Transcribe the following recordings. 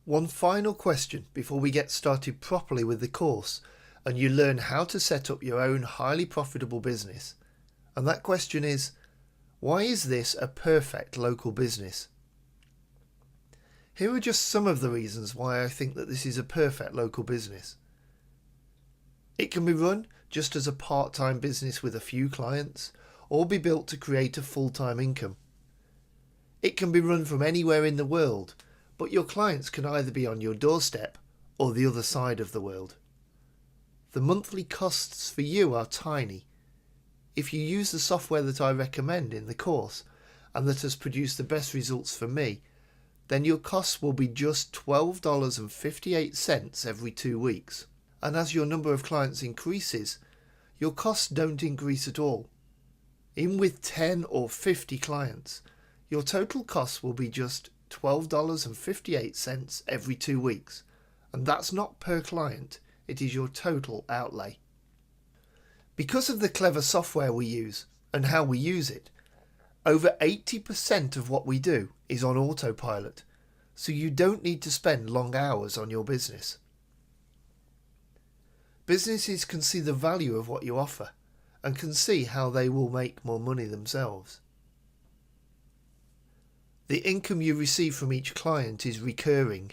One final question before we get started properly with the course and you learn how to set up your own highly profitable business. And that question is, why is this a perfect local business? Here are just some of the reasons why I think that this is a perfect local business. It can be run just as a part-time business with a few clients, or be built to create a full-time income. It can be run from anywhere in the world, but your clients can either be on your doorstep or the other side of the world. The monthly costs for you are tiny. If you use the software that I recommend in the course and that has produced the best results for me, then your costs will be just $12.58 every 2 weeks. And as your number of clients increases, your costs don't increase at all. Even with 10 or 50 clients, your total costs will be just $12.58 every 2 weeks. And that's not per client, it is your total outlay. Because of the clever software we use and how we use it, over 80% of what we do is on autopilot, so you don't need to spend long hours on your business. Businesses can see the value of what you offer and can see how they will make more money themselves. The income you receive from each client is recurring.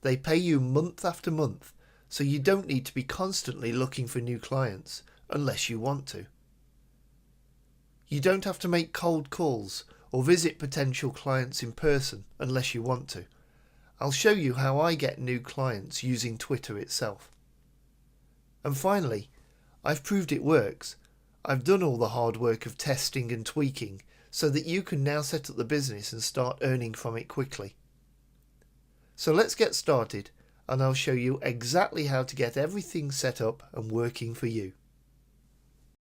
They pay you month after month, so you don't need to be constantly looking for new clients unless you want to. You don't have to make cold calls or visit potential clients in person unless you want to. I'll show you how I get new clients using Twitter itself. And finally, I've proved it works. I've done all the hard work of testing and tweaking so that you can now set up the business and start earning from it quickly. So let's get started and I'll show you exactly how to get everything set up and working for you.